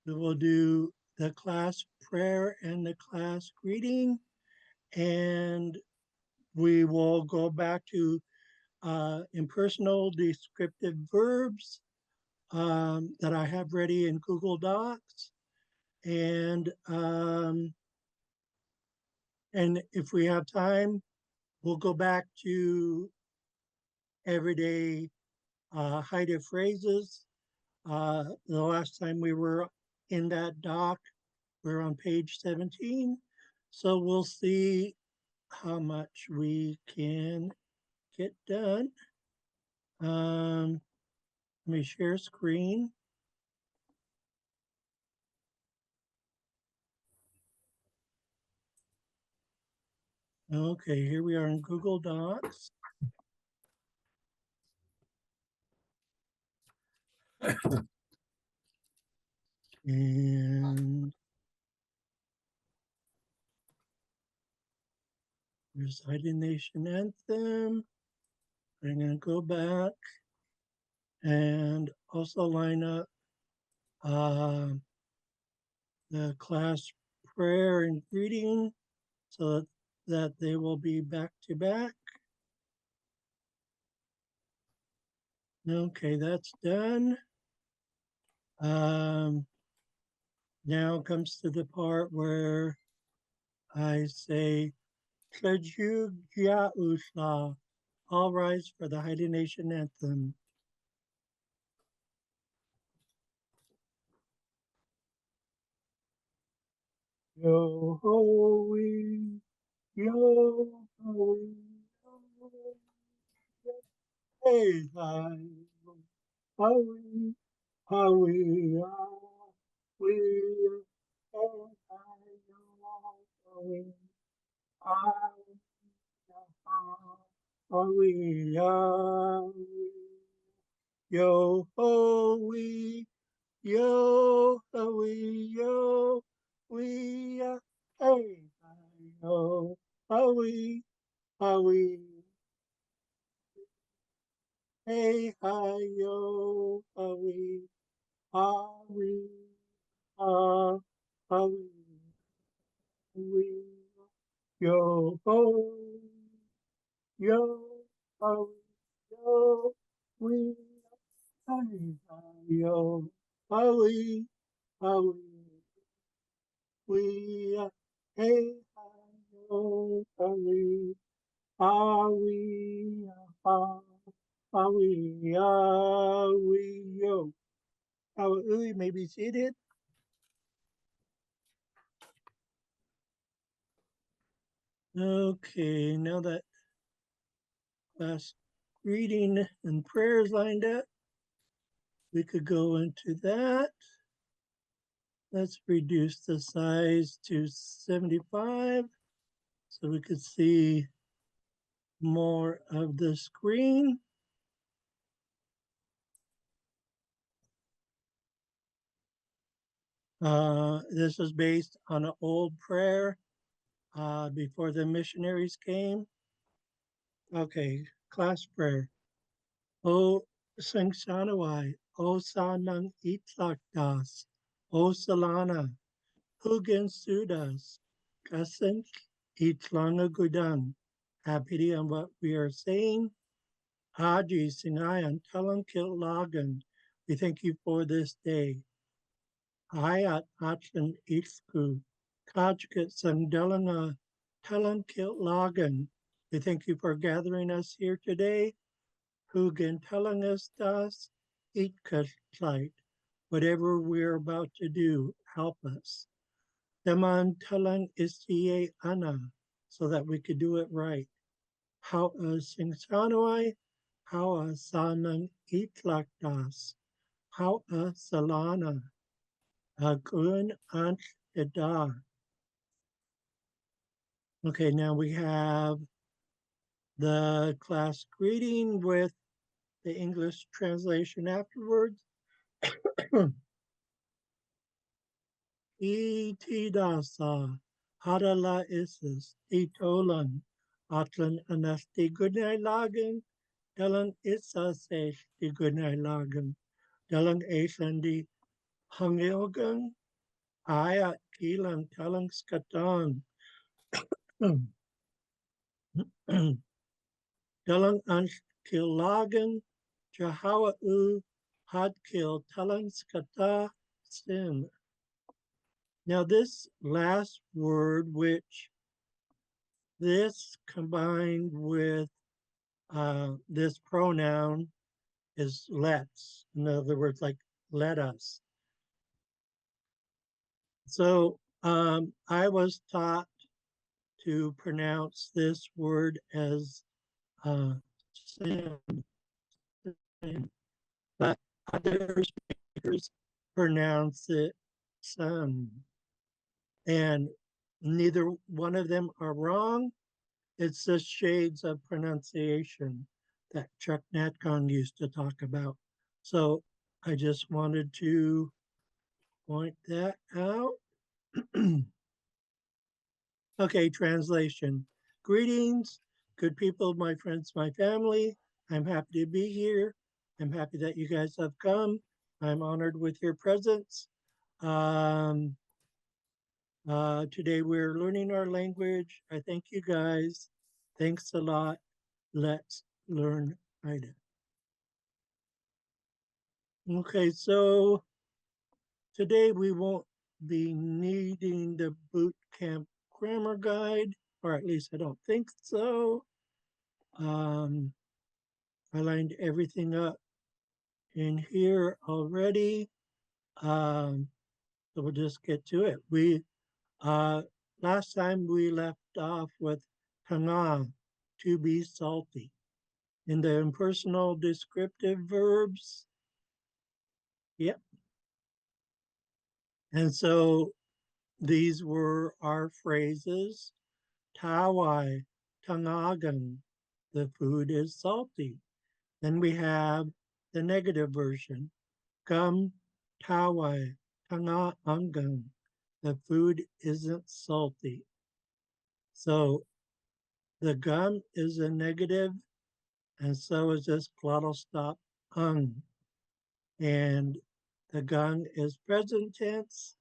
We will do the class prayer and the class greeting, and we will go back to impersonal descriptive verbs that I have ready in Google Docs. And if we have time, we'll go back to everyday Haida phrases. The last time we were in that doc, we're on page 17. So we'll see how much we can get done. Let me share screen. Okay, here we are in Google Docs. And Reciting Nation Anthem. I'm going to go back and also line up uh, the class prayer and greeting so that they will be back to back. Okay, that's done. Um, Now comes to the part where I say, Tlajugya Usla, all rise for the Haida Nation anthem. Yo ho wee, yo ho wee, hey hi, ho wee, ho wee, wee, hey hi, yo ho wee, ho wee, yo ho wee. Yo, we, yo, we, hey, yo, we, we, hey, hi, yo, we, uh, we, yo, yo, yo, we, hey, hi, yo, we, we, we, hey, ho, we, yo. We may be seated. Okay, now that class reading and prayers lined up, we could go into that. Let's reduce the size to 75 so we could see more of the screen. This is based on an old prayer before the missionaries came. Okay, class prayer. O Sangsanawai, O Sanang Itlakdas, O Salana, Hugen Sudas, Kasink Itlangagudan. Happy on what we are saying. Haji Singayan Talang Lagan. We thank you for this day. Hayat Atlan Itzku, Kajkat Sangdelanga Talang Lagan. We thank you for gathering us here today. Hugen telling us das, eat light. Whatever we're about to do, help us. Deman telling istiye ana, so that we could do it right. How a singsanoi, how a sanang itlakdas, how a salana, a gun ant eda. Okay, now we have the class greeting with the English translation afterwards. Itidasa, Hadala Isis, Itolan, Atlan Anasti Gunai Lagan, Dalang Isa Sesh, the Gunai Lagan, Dalang Asandi, Hangilgan, Ayat Kilang Talang Skatan, Dalang Ansh Kilagan, Jahawa U, Had Kil Talang Skata Sin. Now, this last word, which this combined with this pronoun is let's. In other words, like let us. So I was taught to pronounce this word as sin, but other speakers pronounce it sun. And neither one of them are wrong. It's just shades of pronunciation that Chuck Natkong used to talk about. So I just wanted to point that out. Okay, translation. Greetings, good people, my friends, my family. I'm happy to be here. I'm happy that you guys have come. I'm honored with your presence. Today we're learning our language. I thank you guys. Thanks a lot. Let's learn Haida. Okay, so today we won't be needing the boot camp grammar guide, or at least I don't think so. I lined everything up in here already. So we'll just get to it. Uh, last time we left off with tanga, to be salty. In the impersonal descriptive verbs, yep. And so these were our phrases. Tawai, tangagan, the food is salty. Then we have the negative version. Gum, tawai, tanga angan, the food isn't salty. So the gum is a negative, and so is this glottal stop ung. And the gun is present tense.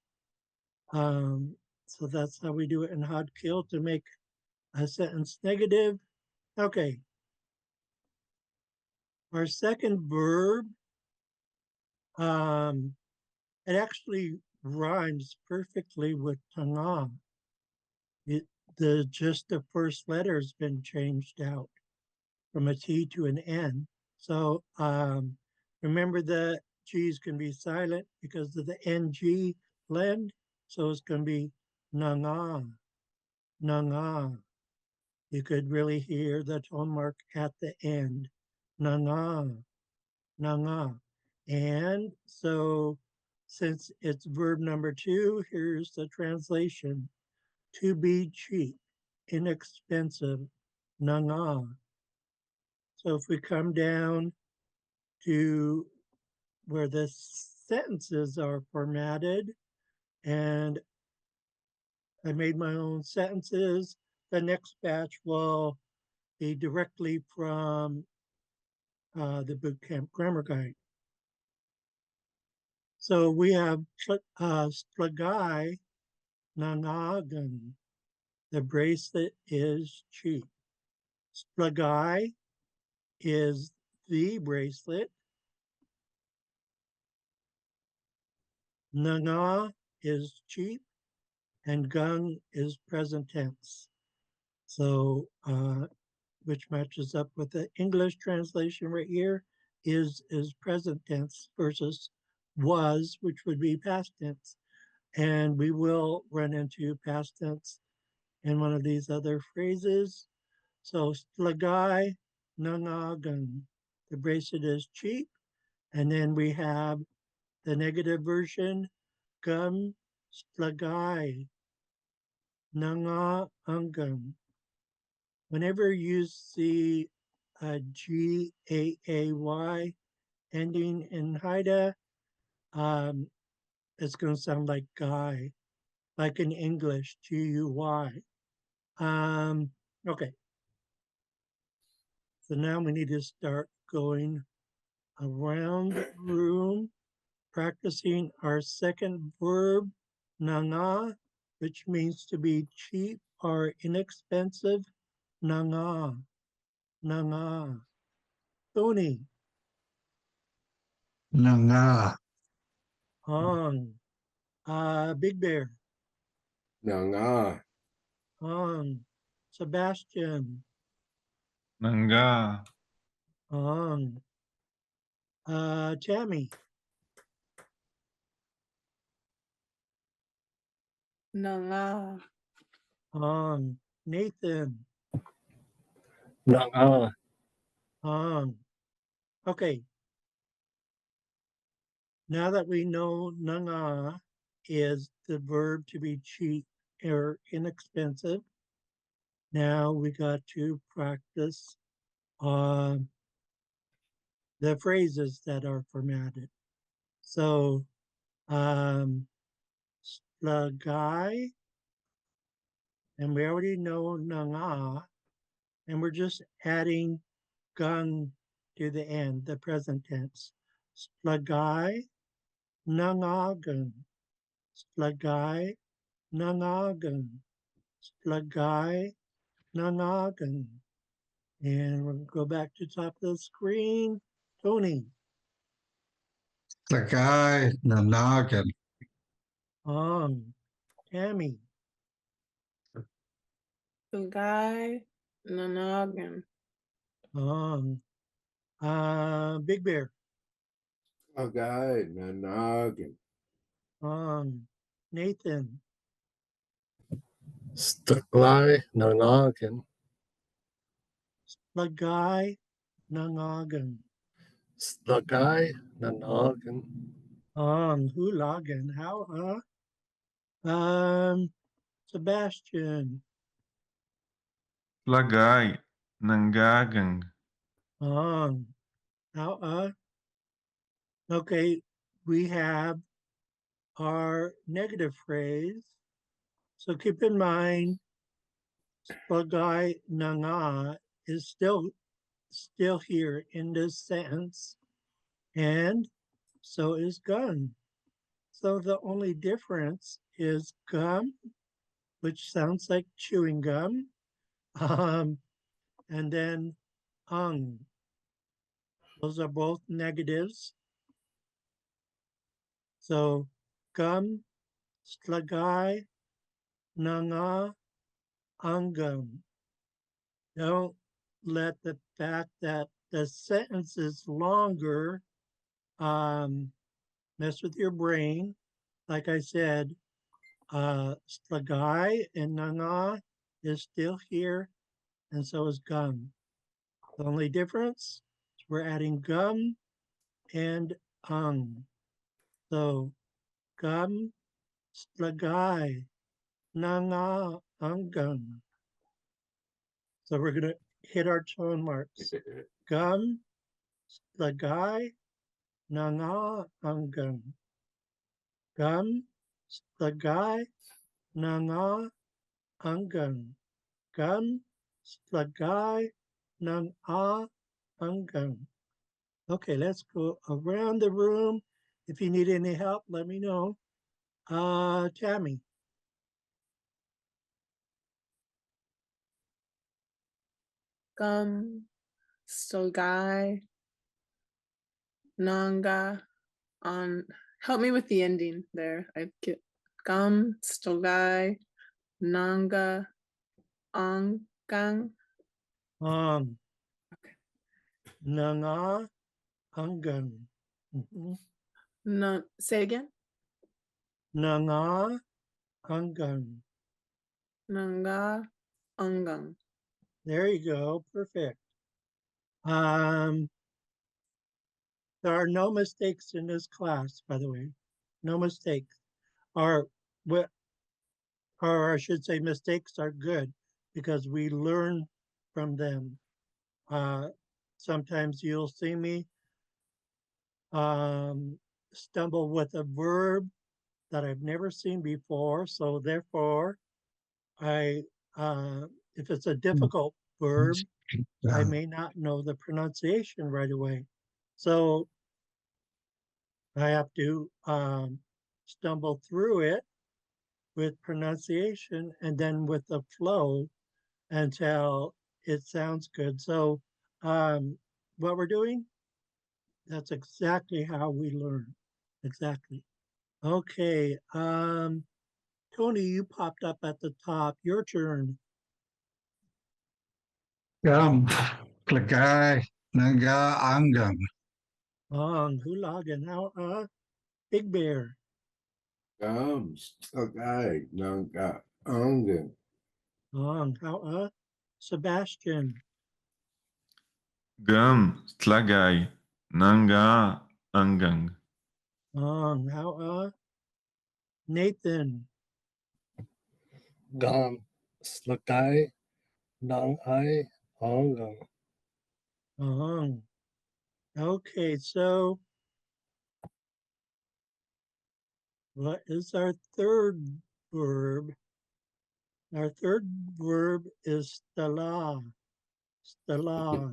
So that's how we do it in Xaad Kil to make a sentence negative. Okay. Our second verb, it actually rhymes perfectly with tanga. Just the first letter has been changed out from a T to an N. So remember the G's can be silent because of the NG blend. So it's going to be nanga, nanga. You could really hear the tone mark at the end. Nanga, nanga. And so since it's verb number 2, here's the translation. To be cheap, inexpensive, nanga. So if we come down to where the sentences are formatted, and I made my own sentences, the next batch will be directly from the Bootcamp Grammar Guide. So we have splagai nanagan. The bracelet is cheap. Splagai is the bracelet. Nanga is cheap, and gung is present tense. So, which matches up with the English translation right here, is present tense versus was, which would be past tense. And we will run into past tense in one of these other phrases. So, splagai nangagan, the bracelet is cheap. And then we have the negative version, gum splagai nanga angam. Whenever you see a G-A-A-Y ending in Haida, it's going to sound like guy, like in English, G-U-Y. Okay, so now we need to start going around the room. practicing our second verb, nanga, which means to be cheap or inexpensive. Nanga, nanga. Tony, Nanga. Hong, Big Bear, Nanga. Hong, Sebastian, Nanga. Hong, Tammy, Nanga. Hong, Nathan, Nanga. Hong. Okay, now that we know nanga is the verb to be cheap or inexpensive, now we got to practice the phrases that are formatted. So, slagay, and we already know nanga, and we're just adding gun to the end, the present tense. Slagay, nangagan. Slagay, nangagan. Slagay, nangagan. And we'll go back to top of the screen. Tony, Sagay. Nanagan. Tammy, Tugay. Nanagan. Big Bear, Agay. Nanagan. Nathan, Staglay. Nanagan. Slagay, nangagan. Slagay. Nanagan. Hulagan, how, Sebastian, Lagay. Nanggagang. how, okay, we have our negative phrase. So keep in mind, Slagay nanga is still here in this sentence, and so is gun. So the only difference is gum, which sounds like chewing gum, and then ung. Those are both negatives. So gum, slagay, nanga, ungum. Don't let the fact that the sentence is longer mess with your brain. Like I said, slagay and nanga is still here, and so is gum. The only difference is we're adding gum and ung. So gum, slagay, nanga, ungum. So we're going to hit our tone marks. Gum, slagay, nanga, ungum. Gum, slagay, nanga, ungum. Gum, slagay, nanga, ungum. Okay, let's go around the room. If you need any help, let me know. Tammy, Gum. Stogay. Nanga. On. Help me with the ending there. I get gum. Stogay. Nanga. Ongang. Okay. nanga, ungum. Mhm. No. Say again. Nanga, ungum. Nanga. Ongang. There you go. Perfect. Um, there are no mistakes in this class, by the way. No mistakes. Or what? Or I should say, mistakes are good because we learn from them. Sometimes you'll see me stumble with a verb that I've never seen before. So therefore, I if it's a difficult verb, I may not know the pronunciation right away. So I have to stumble through it with pronunciation and then with the flow until it sounds good. So what we're doing, that's exactly how we learn. Exactly. Okay. Tony, you popped up at the top. Your turn. Gum. Klagai. Naga angam. Hulagan. How Big Bear. Gums. Okay. Nanga. Angan. How Sebastian. Gum, Tlagai, Nanga, Angang. How Nathan. Gum. Slakai. Nang ai. Angam. Okay, so what is our third verb? Our third verb is stella, stella,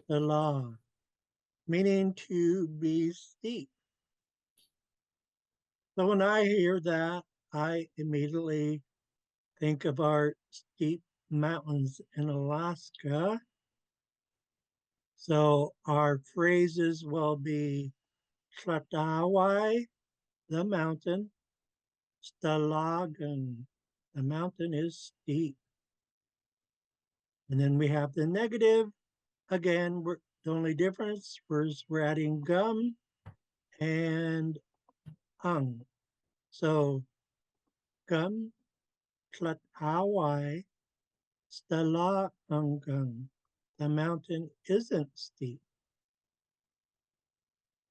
stella, meaning to be steep. So when I hear that, I immediately think of our steep mountains in Alaska. So our phrases will be Tlatawai, the mountain, Stalagan, the mountain is steep. And then we have the negative. Again, the only difference is we're adding gum and ung. So gum, Tlatawai, Stala ungung. The mountain isn't steep.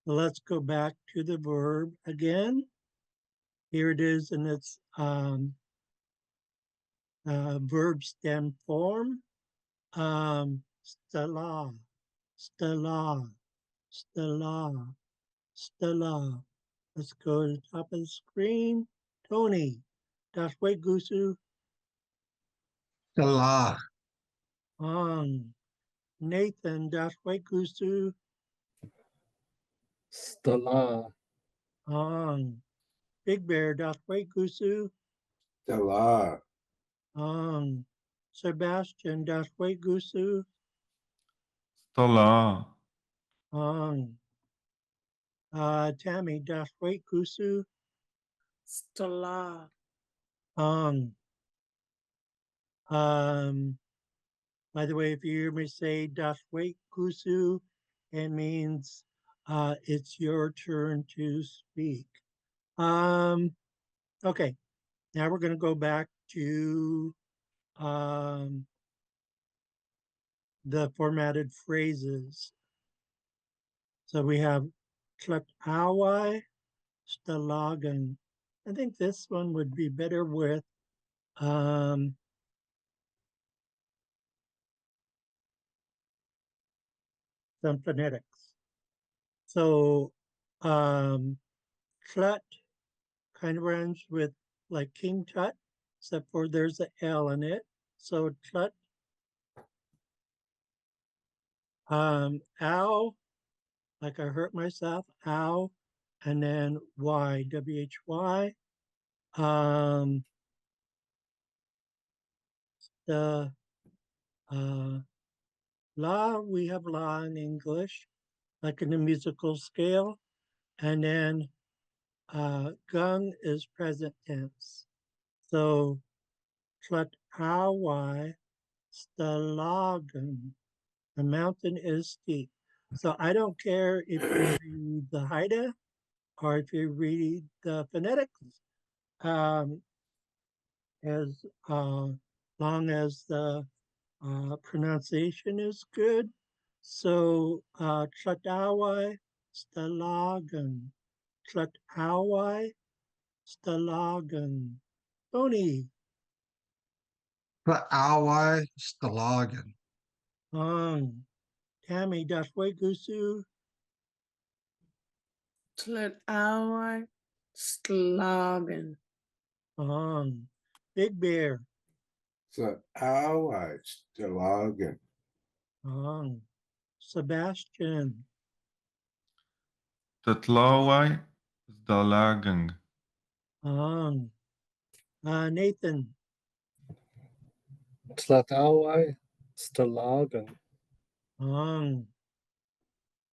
So let's go back to the verb again. Here it is in its verb stem form. Stella, Stella, Stella, Stella. Let's go to the top of the screen. Tony, Dashwe Gusu, Stella. on. Nathan, Dashwe Gusu, Stella. on. Big Bear, Dashwe Gusu, Stella. on. Sebastian, Dashwe Gusu, Stola, on. Tammy, Dashwe Gusu, Stola. on. By the way, if you hear me say Dashwe Gusu, it means it's your turn to speak. Okay, now we're going to go back to the formatted phrases. So we have Tlakawai, Stalagan. I think this one would be better with some phonetics. So Tlut kind of rhymes with like King Tut, except for there's an L in it. So Tlut. Ow, like I hurt myself, ow, and then Y, W-H-Y. The la, we have la in English, like in the musical scale. And then gung is present tense. So Tlatawai, Stalagan, the mountain is steep. So I don't care if you read the Haida or if you read the phonetics, as long as the pronunciation is good. So Tlatawai, Stalagan, Tlatawai, Stalagan. Tony, Awai. Stalagan. Tammy, Dashwe Gusu, Tletawai. Slagen. Big Bear, So Allied. Stalagan. Sebastian, Tatlaway, Dalagang. Nathan, Tlatawai, Stalagan.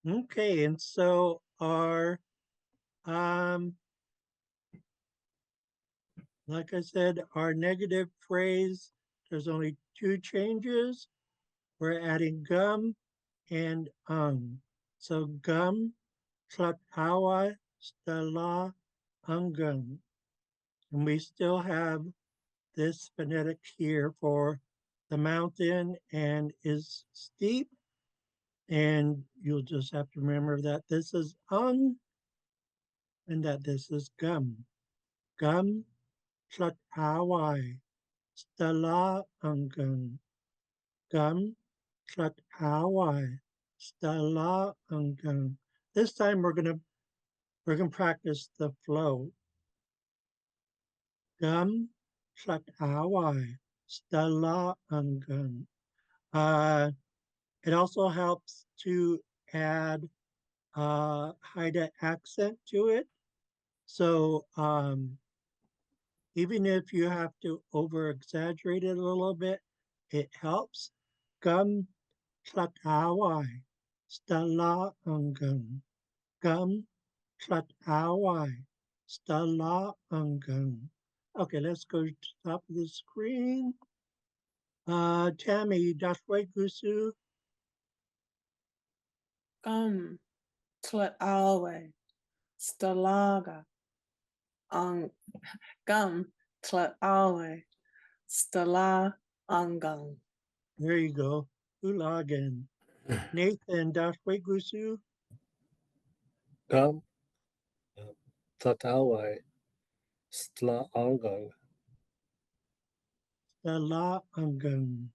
Okay, and so our like I said, our negative phrase, there's only two changes. We're adding gum and So gum, tlatawai, stala, ungun. And we still have this phonetic here for the mountain and is steep. And you'll just have to remember that this is and that this is gum. Gum, tlatawai, stala, ungun. Gum, tlatawai, stala, ungun. This time we're gonna practice the flow. Gum, tlatawai, stala, ungun. It also helps to add Haida accent to it. So even if you have to over exaggerate it a little bit, it helps. Gum tlatawai, stala ungun. Gum tlatawai, stala ungun. Okay, let's go to the top of the screen. Tammy, Dashway Gusu, Gum. Tlataway. Stalaga. Gum. Tlataway. Stala. Angang. there you go. Ulagan. Nathan, Dashway Gusu, Gum, Tlatawai, Stlaangang. stala ungun.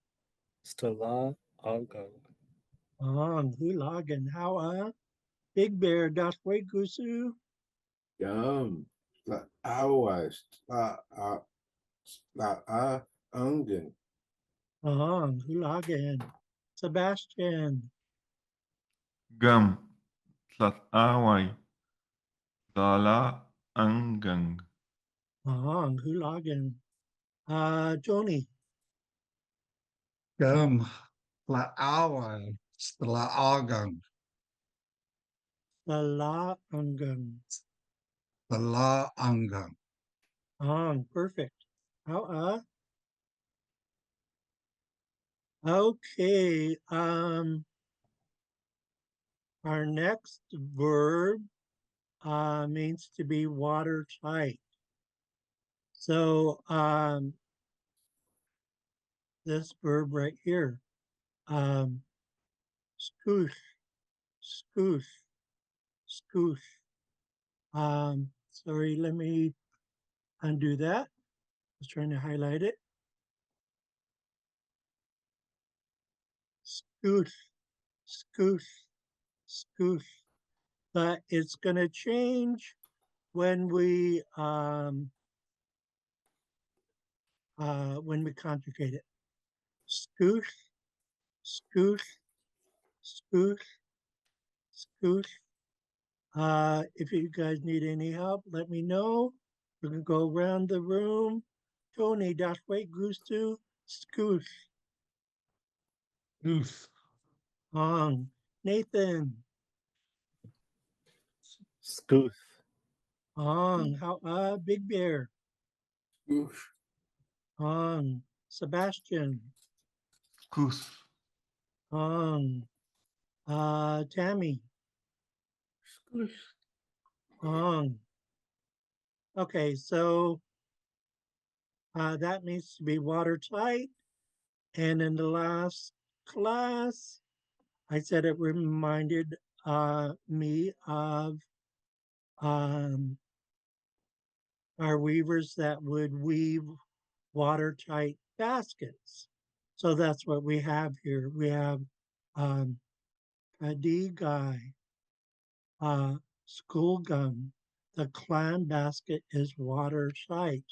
Stala Angang. Hulagan. How Big Bear, Dashway Gusu, Gum. Tlatawai, ungan. Hulagan. Sebastian, Gum, Tlataway, Dala, Angang. Hulagan. Joni, Gum, Tlatawai, Stlaangang. Stala ungun. Stlaangang. Perfect. How Okay. Our next verb means to be watertight. So this verb right here, scoosh, scoosh, scoosh. Sorry, let me undo that. I was trying to highlight it. Scoosh, scoosh, scoosh. But it's going to change when we conjugate it. Scoosh, scoosh, scoosh, scoosh. If you guys need any help, let me know. We're gonna go around the room. Tony, Dashway, Gustu, Scoosh, Oof. Hong, Nathan, Scooth. Hong, Big Bear, Oof. Hong, Sebastian, Kus, Hong, Tammy, Hong. Okay, so that needs to be watertight. And in the last class, I said it reminded me of our weavers that would weave watertight baskets. So that's what we have here. We have Kadigai, school gum. The clam basket is watertight.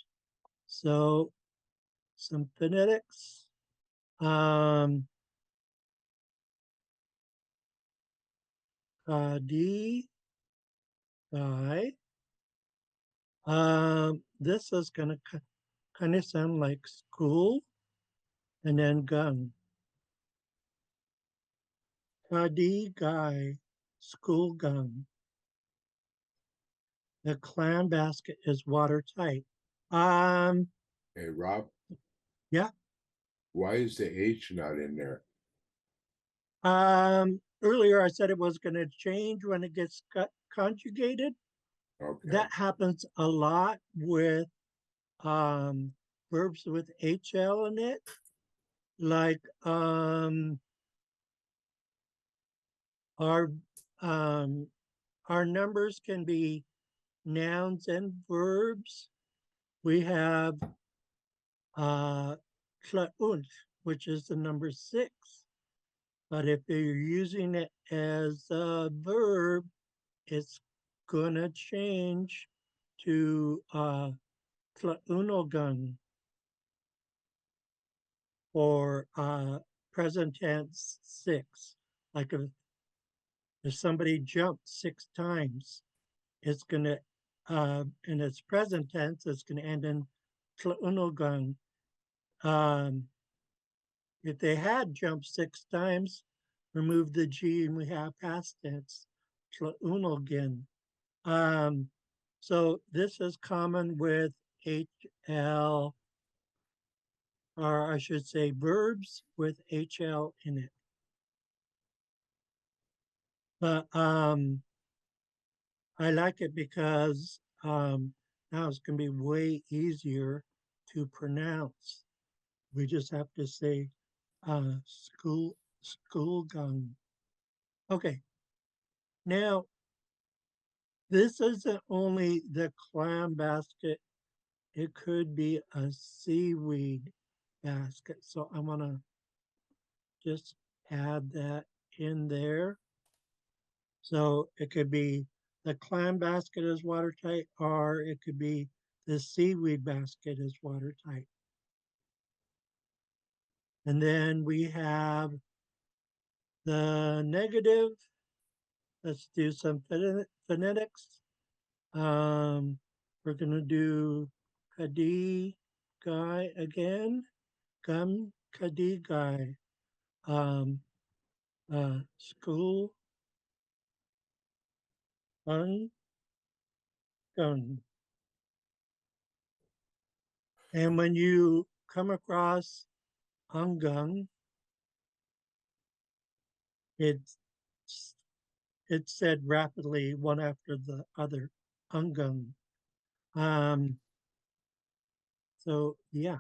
So some phonetics. Kadi guy. This is gonna kind of sound like school, and then gun. Kadi guy, school gun. The clam basket is watertight. Hey, Rob, Yeah. why is the H not in there? Earlier I said it was going to change when it gets conjugated. Okay. That happens a lot with verbs with HL in it. Like our um, our numbers can be nouns and verbs. We have tla'unt, which is the number 6. But if you're using it as a verb, it's gonna change to tla'unogun or present tense 6. Like if somebody jumped 6 times, it's gonna in its present tense, it's gonna end in tla'unogun. If they had jumped 6 times, remove the G and we have past tense, tla'unogun. So this is common with HL, or I should say verbs with HL in it. But I like it because now it's going to be way easier to pronounce. We just have to say school gun. Okay. Now, this isn't only the clam basket. It could be a seaweed basket. So I'm gonna just add that in there. So it could be the clam basket is watertight, or it could be the seaweed basket is watertight. And then we have the negative. Let's do some phonetics. We're gonna do kadi guy again. Gum kadi guy. School gun. And when you come across Angang, it's it's said rapidly one after the other. Angang. So yeah,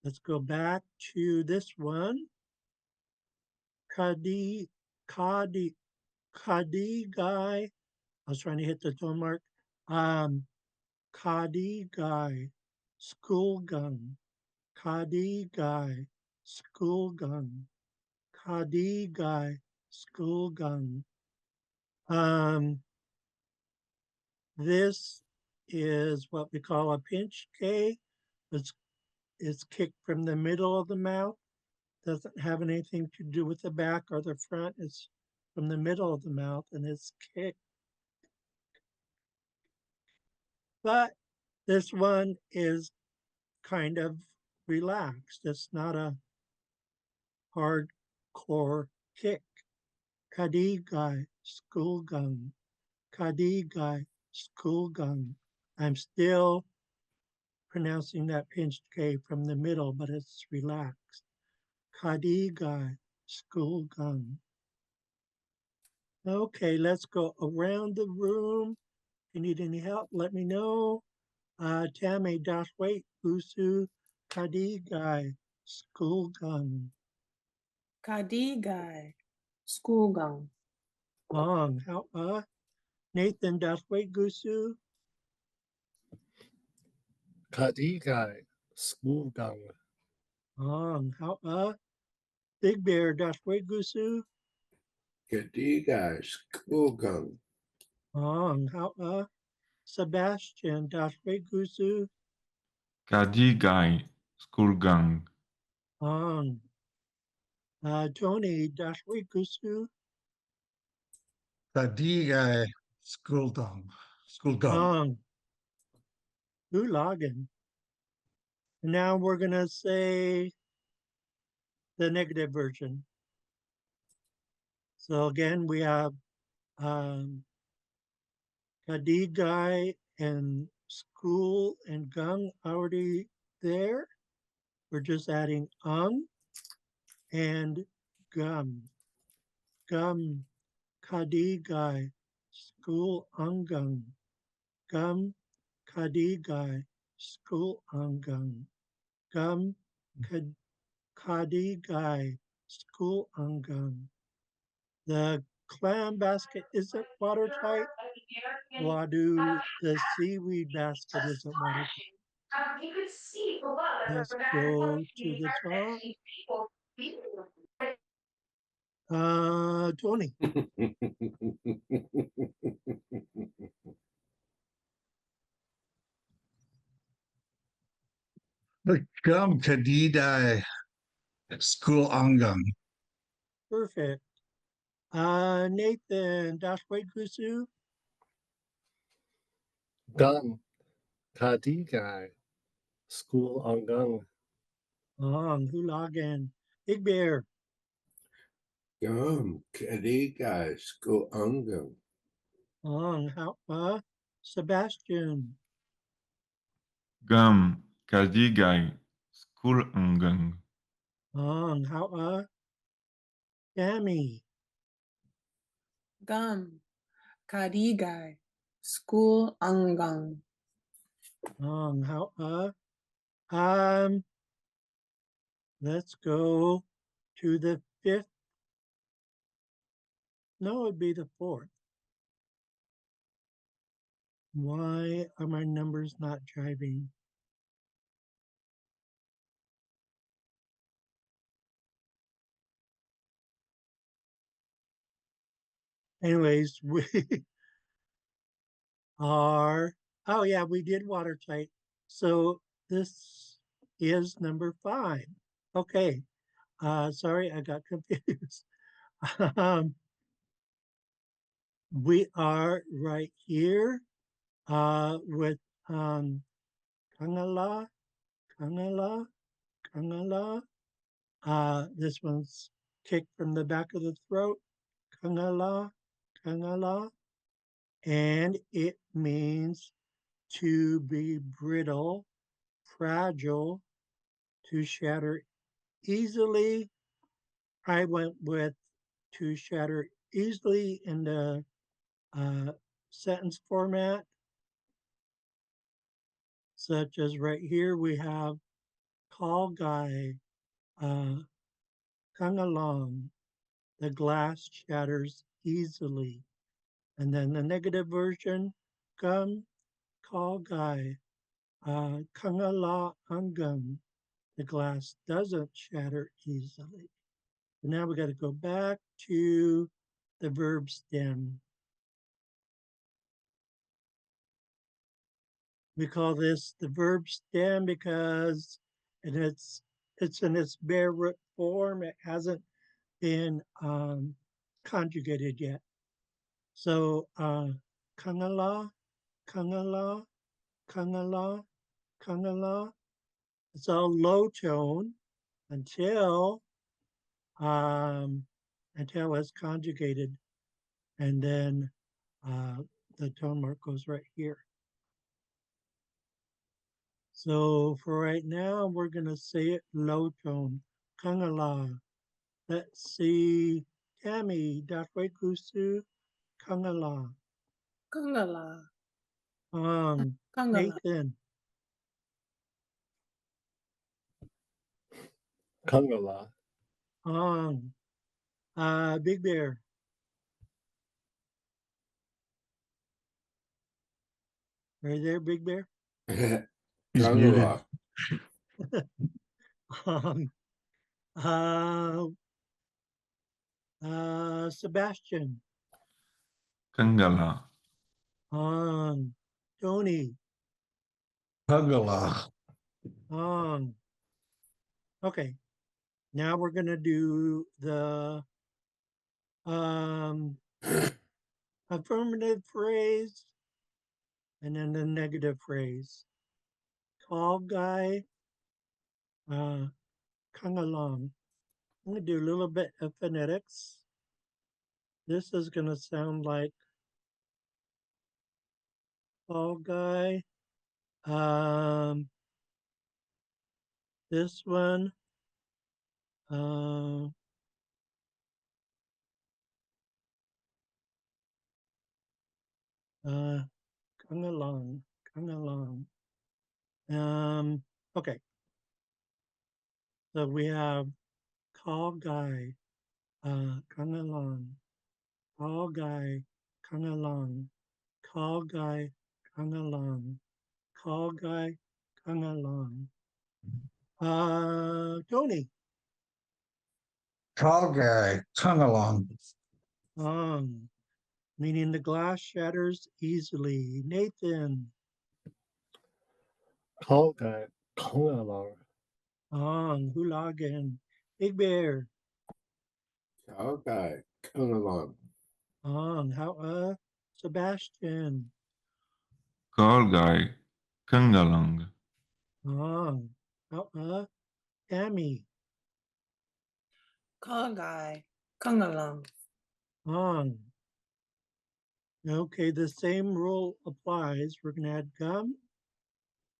let's go back to this one. Kadi, Kadi guy. I was trying to hit the tone mark. Kadi guy, school gun. Kadi guy, school gun. Kadi guy, school gun. This is what we call a pinch K. It's kicked from the middle of the mouth. Doesn't have anything to do with the back or the front. It's from the middle of the mouth and it's kicked. But this one is kind of relaxed. It's not a hardcore kick. Kadi guy, school gun. Kadi guy, school gun. I'm still pronouncing that pinched K from the middle, but it's relaxed. Kadi guy, school gun. Okay, let's go around the room. If you need any help, let me know. Tame, Dash, wait, Usu, Kadi guy, school gun. Kadi guy, school gun. How Nathan, Dash, wait, Gusu. Kadigai, school gun. How Big Bear, Dash, wait, Gusu. Kadiga, school gun. How Sebastian, Dash, wait, Gusu. Kadi guy, school gang. Tony, Dash, wait, Gusu. Kadigai, School gang. School gang. Ong. Ulagen. And now we're gonna say the negative version. So again, we have Kadigai and school and gung already there. We're just adding and gum. Gum, Kadigai, school ungung. Gum, Kadigai, school ungung. Gum, Kadigai, school ungung. The clam basket isn't watertight. Wadu, the seaweed basket isn't watertight. Let's go to the top. Tony. The gum kadidai. School angang. Perfect. Nathan, Dashway Kusu. Gum kadigai. School angang. Hulagan. Big Bear. Gum, Kadigai, School Ungum. How Sebastian. Gum, Kadigai, School Ungang. How Tammy. Gum. Kadigai. School anggang. How let's go to the fifth. No, it'd be the fourth. Why are my numbers not driving? Anyways, we are, oh yeah, we did watertight. So this is number 5. Okay. Sorry, I got confused. We are right here with Kangala, Kangala, Kangala. This one's kicked from the back of the throat. Kangala, Kangala. And it means to be brittle, fragile, to shatter easily. I went with to shatter easily in the sentence format, such as right here we have tall guy, come along, the glass shatters easily. And then the negative version, come, tall guy, kangala angam, the glass doesn't shatter easily. So now we got to go back to the verb stem. We call this the verb stem because it's in its bare root form. It hasn't been conjugated yet. So kangala, kangala, kangala, kangala. It's all low tone until it's conjugated, and then the tone mark goes right here. So for right now, we're gonna say it low tone, kangala. Let's see, Tammy, Dakwe Kusu, kangala. Kangala. Kangala. Nathan, Kangala. Big Bear, are you there, Big Bear? He's muted. Sebastian, Kangala. Tony, Kangala. okay. Now we're gonna do the affirmative phrase, and then the negative phrase. Tall guy, come along. I'm going to do a little bit of phonetics. This is going to sound like tall guy. This one, come along, come along. Okay. So we have tall guy, come along. Tall guy, come along. Tall guy, come along. Tall guy, come along. Tony. Tall guy, come along. Meaning the glass shatters easily. Nathan. Tall guy, come along. Hulagan. Big Bear. Tall guy, come along. How Sebastian. Tall guy, come along. How Tammy. Tall guy. Kangalang. Okay, the same rule applies. We're going to add gum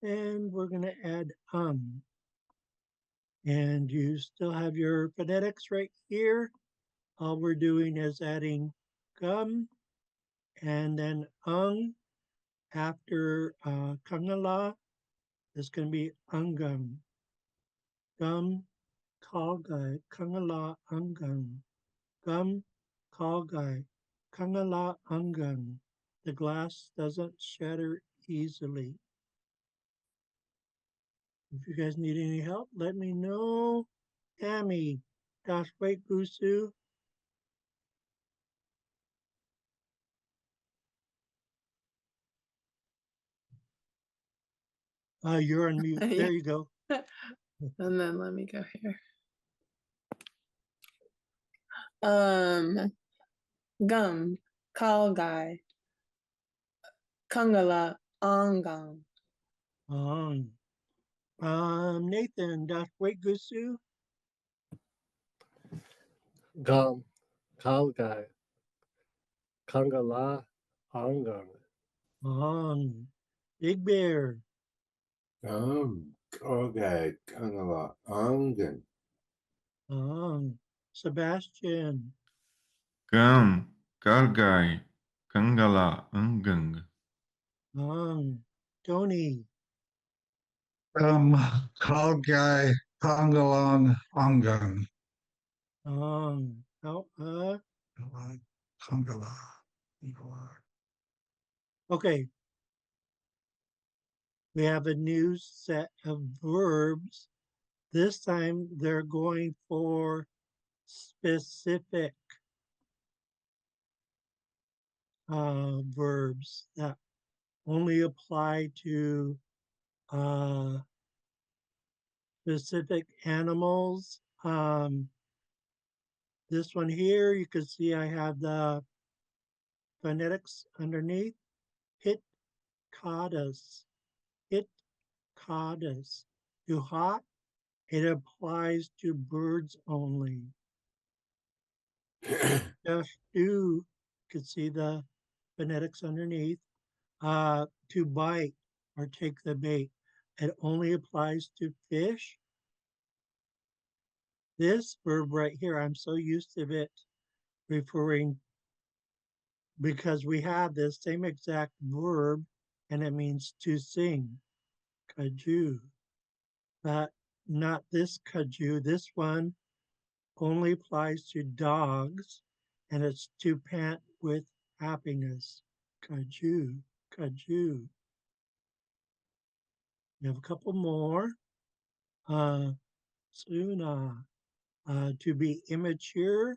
and we're going to add and you still have your phonetics right here. All we're doing is adding gum and then after kangala is going to be ungum. Gum, kalgai, kangala, ungum. Gum, kalgai, kangala, ungum. The glass doesn't shatter easily. If you guys need any help, let me know. Tammy, Dashway Gusu. You're on mute. Yeah. There you go. And then let me go here. Gum. Call guy. Kangala. Angang. Nathan, Dashway Gusu. Gum, tall guy, kangala, angang. Big Bear. Tall guy, come along. Sebastian. Come, tall guy, kangala ungang. Tony. Tall guy, kangalong, angang. How Kangala. okay. We have a new set of verbs. This time they're going for specific verbs that only apply to specific animals. This one here, you can see I have the phonetics underneath. Hit caudus. Hit caudus. To hot, it applies to birds only. Just do, you can see the phonetics underneath. To bite or take the bait, it only applies to fish. This verb right here, I'm so used to it referring because we have this same exact verb and it means to sing, kaju, but not this kaju. This one only applies to dogs and it's to pant with happiness, kaju, kaju. We have a couple more. Suna, to be immature,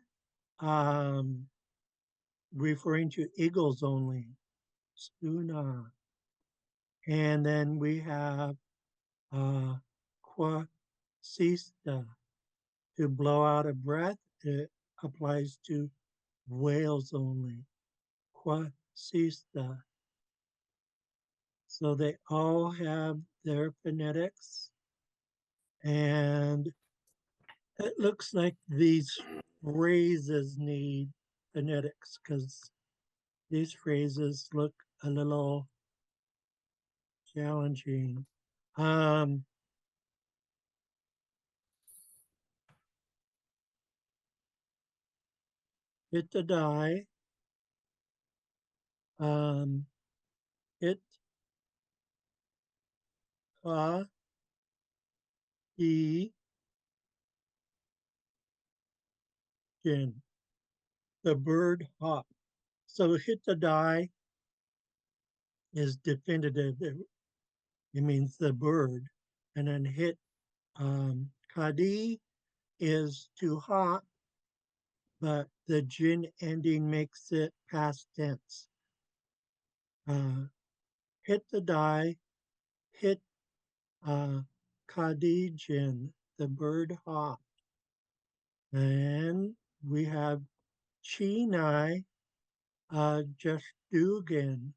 referring to eagles only. Suna. And then we have quasista, to blow out a breath. It applies to whales only. quasista. So they all have their phonetics, and it looks like these phrases need phonetics because these phrases look a little challenging. Hit the die. Hit E Jin. The bird hop. So hit the die is definitive. It means the bird. And then hit Kadi is to hop, but the jin ending makes it past tense. Hit the die, hit Kadi jin, the bird hop. And we have Chinai just Dugan,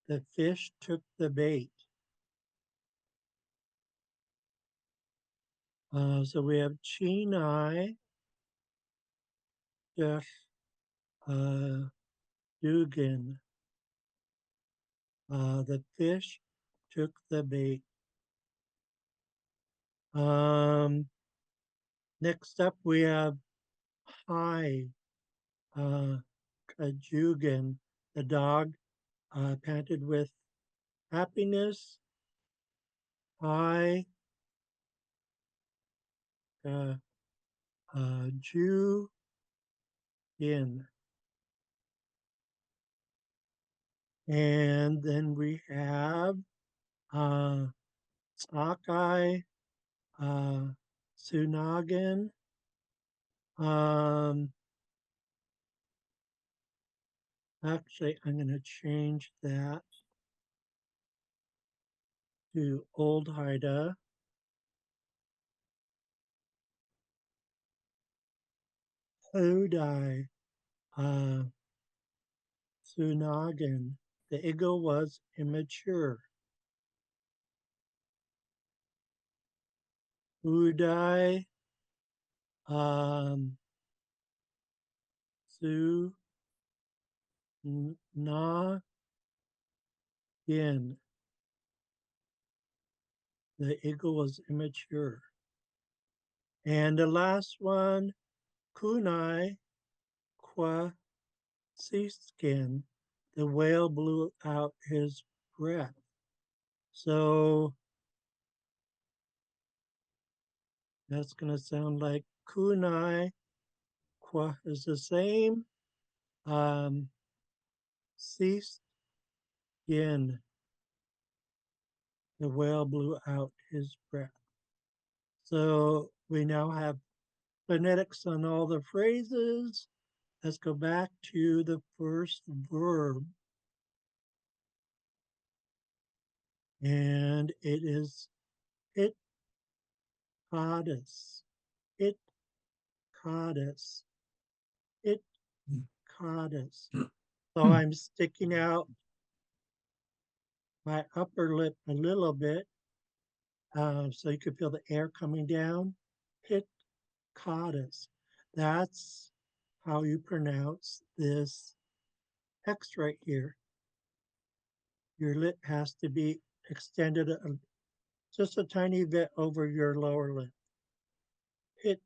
the fish took the bait. So we have Chinai just Dugan, the fish took the bait. Next up we have Hi Kajugan, the dog panted with happiness. Hi Ju in. And then we have Sakai Sunagan. Actually, I'm going to change that to Old Haida. Hodai Sunagan. The eagle was immature. Udai Su Na Yin. The eagle was immature. And the last one, Kunai Kwa Siskin. The whale blew out his breath. So that's going to sound like Kunai Kwa is the same. Ceased in. The whale blew out his breath. So we now have phonetics on all the phrases. Let's go back to the first verb. And it is it caught It caught It caught So I'm sticking out my upper lip a little bit so you can feel the air coming down. It caught That's how you pronounce this X right here. Your lip has to be extended just a tiny bit over your lower lip. Hit.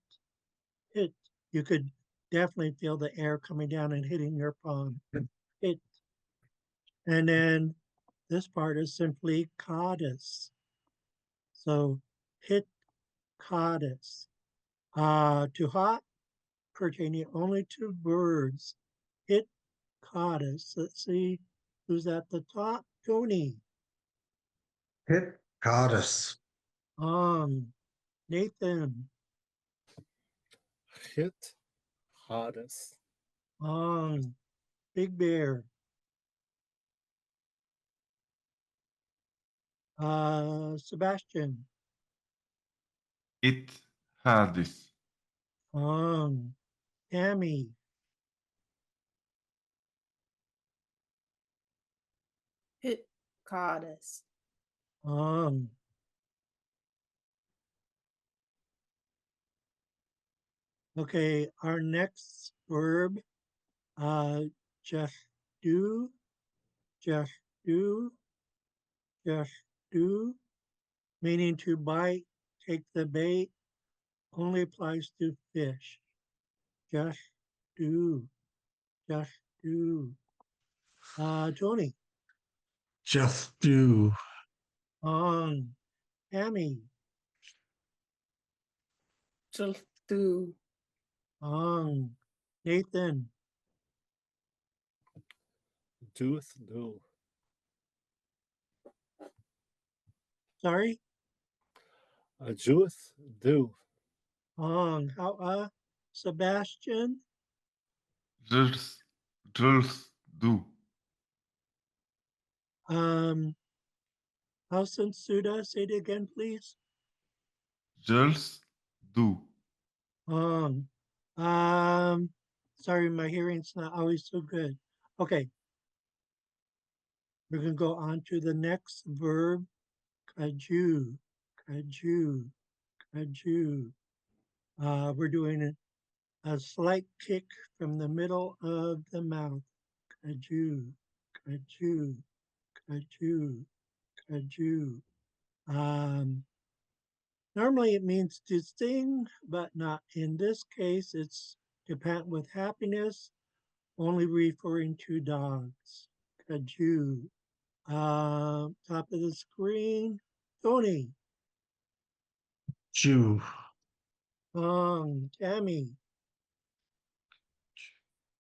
You could definitely feel the air coming down and hitting your palm. Hit. And then this part is simply caudus. So hit caudus. To hot, pertaining only to birds. Hit caudus. Let's see who's at the top. Tony. Hit goddess. Nathan. Hit hardest. Big Bear. Sebastian. It hadis. Tammy. Hit goddess. Okay, our next verb, just do, just do, just do, meaning to bite, take the bait, only applies to fish. Just do, just do. Tony, Just do. Tammy, Just do. Nathan, Doeth do. sorry, Doeth do. Sebastian, Drills do. Suda, say it again, please. Drills do. Sorry, my hearing's not always so good. Okay. We're gonna go on to the next verb, kaju, kaju, kaju. We're doing a slight kick from the middle of the mouth. Kaju, kaju, kaju, kaju. Normally it means to sing, but not in this case. It's to pant with happiness, only referring to dogs. Kaju. Top of the screen. Tony, Jew. Tammy,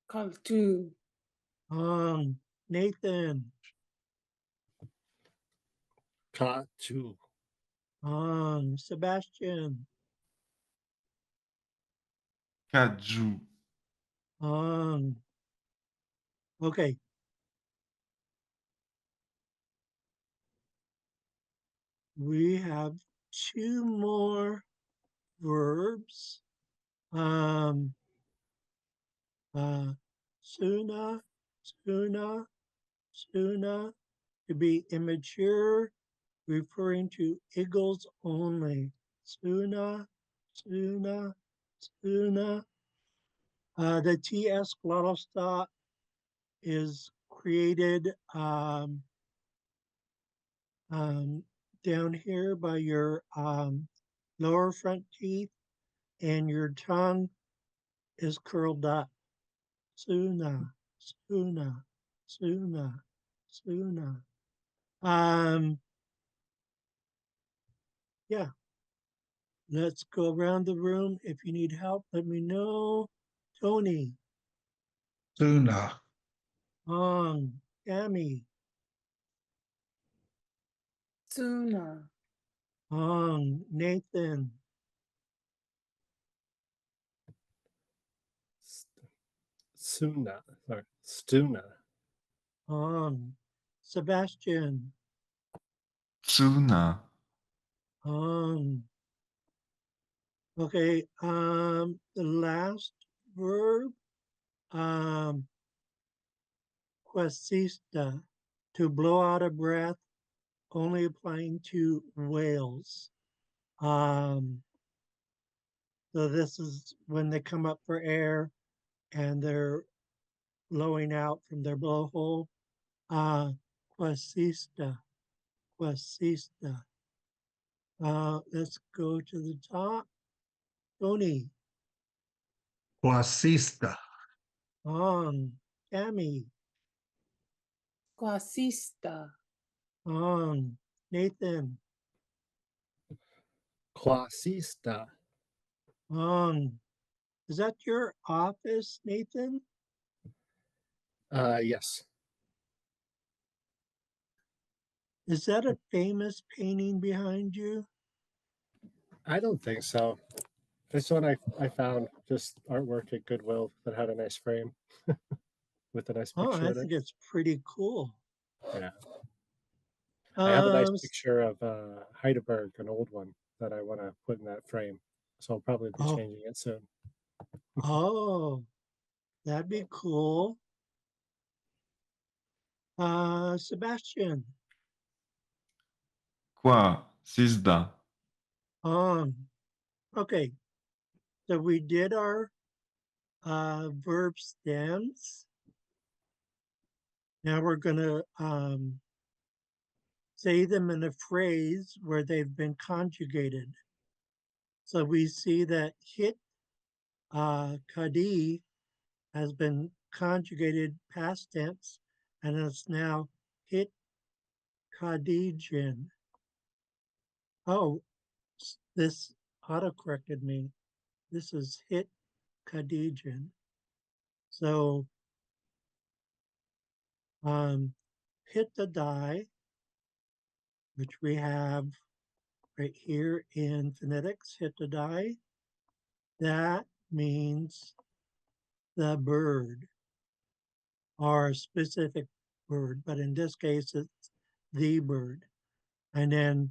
Kaltu. Nathan, Ka chu. Sebastian, Kaju. okay. We have two more verbs. Suna, suna, suna, to be immature, referring to eagles only. Suna, suna, suna. The TS glottal stop is created down here by your lower front teeth, and your tongue is curled up. Suna, suna, suna, suna. Yeah. Let's go around the room. If you need help, let me know. Tony, Sooner. Tammy, Tuna. Nathan, Suna. Sorry. Stuna. Sebastian, Tsuna. okay, the last verb, quasista, to blow out a breath, only applying to whales. So this is when they come up for air and they're blowing out from their blowhole. Quasista, quasista. Let's go to the top. Tony, Quasista. Tammy, Quasista. Nathan, Quasista. is that your office, Nathan? Yes. Is that a famous painting behind you? I don't think so. This one I found just artwork at Goodwill that had a nice frame with a nice Oh, picture I in it. think it's pretty cool. Yeah. I have a nice Um, picture of Heidelberg, an old one that I want to put in that frame. So I'll probably be oh, changing it soon. oh, that'd be cool. Sebastian. Qua, sizda. Okay, so we did our verb stems. Now we're going to say them in a phrase where they've been conjugated. So we see that hit kadi has been conjugated past tense, and it's now hit kadijin. Oh, this auto-corrected me. This is hit kadijin. So hit the die, which we have right here in phonetics, hit the die. That means the bird or a specific bird, but in this case, it's the bird. And then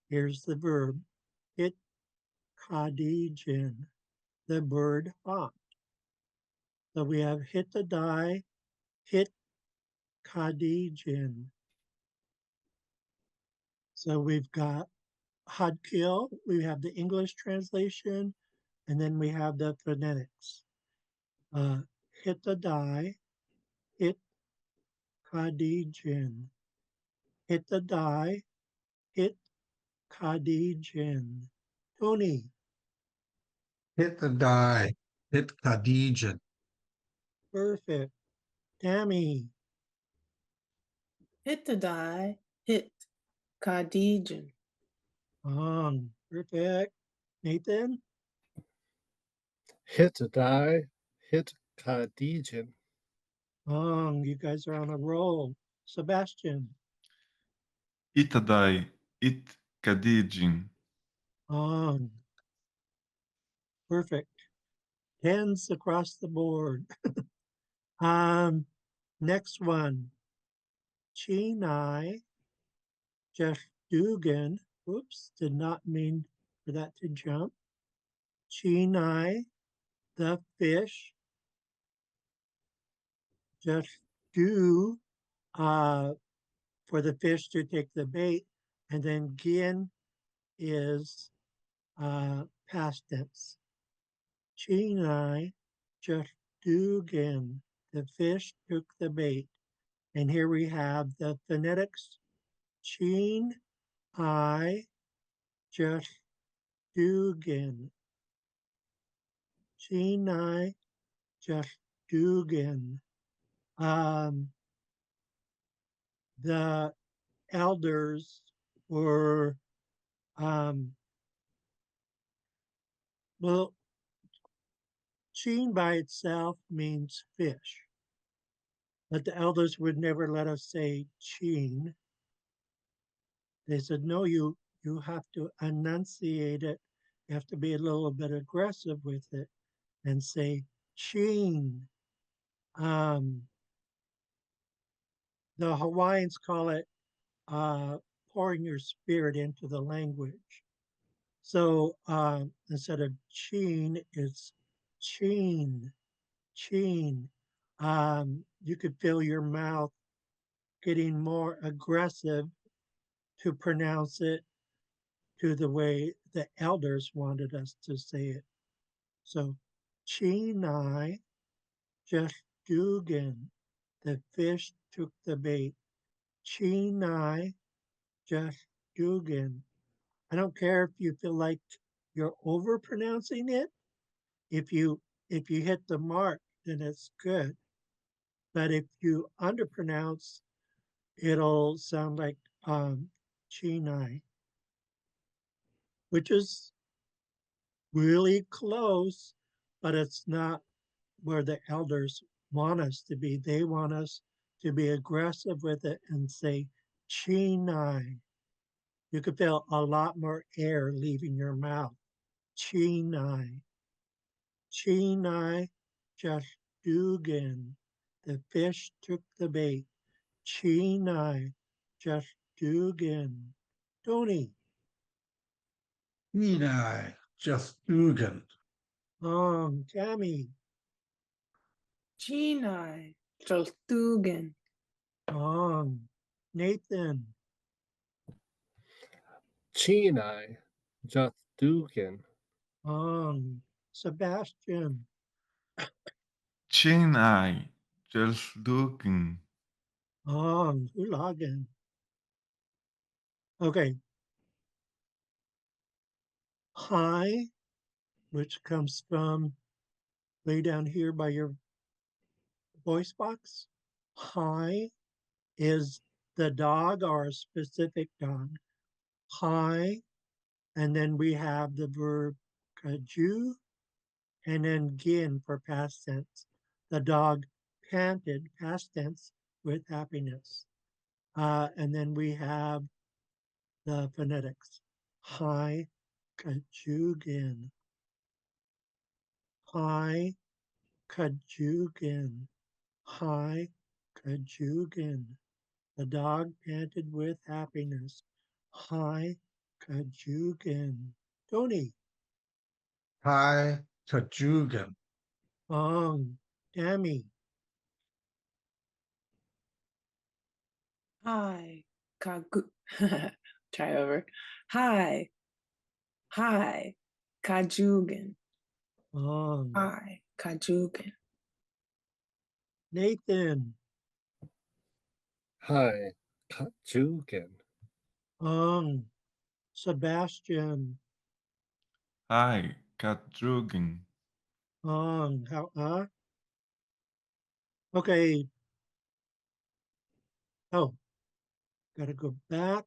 here's the verb, hit kadijin, the bird hopped. So we have hit the die, hit kadijin. So we've got Xaad Kil, we have the English translation, and then we have the phonetics. Hit the die, hit kadijin. Hit the die, hit kadijin. Tony. Hit the die. Hit Khadija. Perfect. Tammy. Hit the die. Hit Khadijan. Perfect. Nathan. Hit a die, hit Khadijin. You guys are on a roll. Sebastian. Itadai, it kadijin. Perfect. Tens across the board. Next one. Chinai, Jeff Dugan. Oops, did not mean for that to jump. Chinai, the fish. Jeff do for the fish to take the bait, and then gin is past tense. Chinai, Jeff Dugan, the fish took the bait. And here we have the phonetics. Chin, I, Jeff Dugan. Chin, I, Jeff Dugan. The elders were, well, Chin by itself means fish, but the elders would never let us say Chin. They said, no, you have to enunciate it. You have to be a little bit aggressive with it and say Chin. The Hawaiians call it pouring your spirit into the language. So instead of Chin, it's Chin, Chin. You could feel your mouth getting more aggressive to pronounce it to the way the elders wanted us to say it. So, Chinai, just Dugan, the fish took the bait. Chinai, just Dugan. I don't care if you feel like you're overpronouncing it. If you hit the mark, then it's good. But if you underpronounce, it'll sound like Chinai, which is really close, but it's not where the elders want us to be. They want us to be aggressive with it and say, Chinai. You could feel a lot more air leaving your mouth. Chinai. Chinai just Dugan. The fish took the bait. Chinai just Dugan. Tony. Enai. Just Dugan. Tammy. Chinai. Chaltugan. Nathan. Chinai Jatdugan. Sebastian. Chinai Jalsdugan. Hulagan. Okay. Hi, which comes from way down here by your voice box. Hi is the dog or a specific dog. Hi, and then we have the verb kaju, and then gin for past tense. The dog panted, past tense, with happiness. And then we have the phonetics. Hi, kajugin. Hi, kajugin. Hi, kajugin. The dog panted with happiness. Hi, kajugin. Tony. Hi, Kajugan. Tammy. Hi, Kagu. Try over. Hi, Kajugan. Um, Hi, Kajugan. Nathan. Hi, Kajugan. Sebastian. Hi, Katrugan. How, okay. Oh, gotta go back.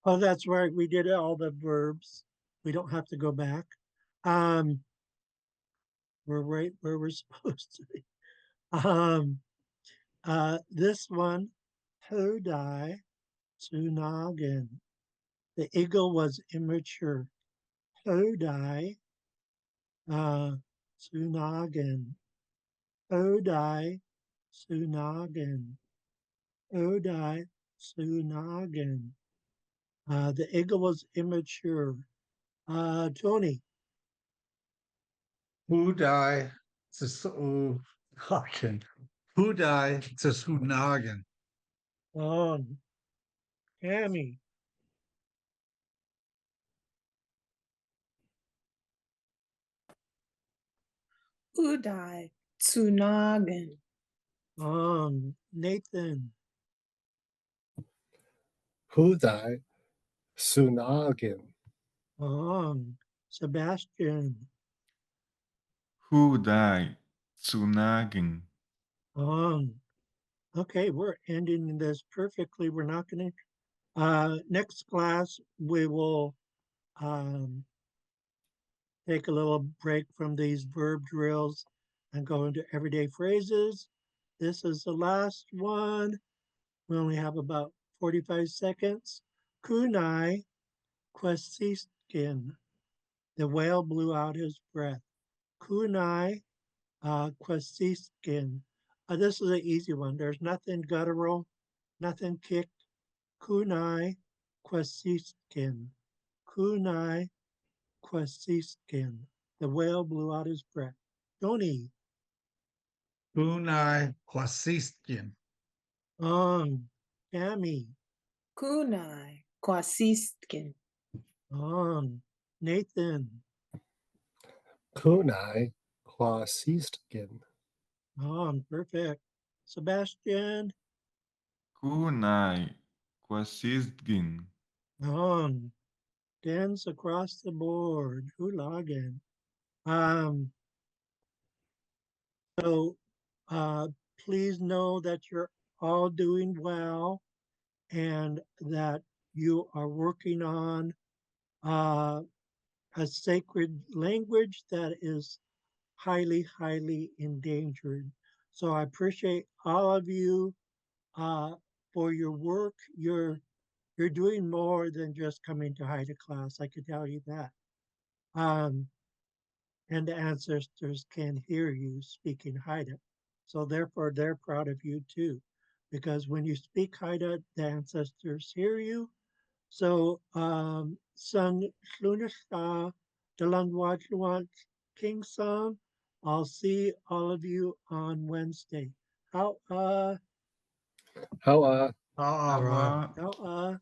Oh, that's right. We did all the verbs. We don't have to go back. Um, we're right where we're supposed to be. This one, Hodai Tsunagan. The eagle was immature. Hodai Tsunagan. Hodai Tsunagan. Hodai Tsunagan. The eagle was immature. Tony. Hudai Tsunagan. Hudai Tsunagan. Tammy. Udai, Tsunagan. Nathan. Hudai Sunagin. Sebastian. Hudai Tsunagin. Okay, we're ending this perfectly. We're not going to, next class, we will take a little break from these verb drills and go into everyday phrases. This is the last one. We only have about 45 seconds. Kunai Kwasiskin. The whale blew out his breath. Kunai Kwasiskin. This is an easy one. There's nothing guttural, nothing kicked. Kunai Kwasiskin. Kunai Kwasiskin. The whale blew out his breath. Tony. Bunai Kwasiskin. Tammy. Kunai, Kwasiskin. Nathan. Kunai Kwasistkin. Perfect. Sebastian. Kunai Kwasistgin. Dance across the board. Hulagan. Um, so please know that you're all doing well and that you are working on uh, a sacred language that is highly, highly endangered. So I appreciate all of you for your work. You're doing more than just coming to Haida class. I can tell you that. And the ancestors can hear you speaking Haida. So therefore, they're proud of you too, because when you speak Haida, the ancestors hear you. So Sun Slunishta Dalangwajluant King Song I'll see all of you on Wednesday. How, How How, How, how,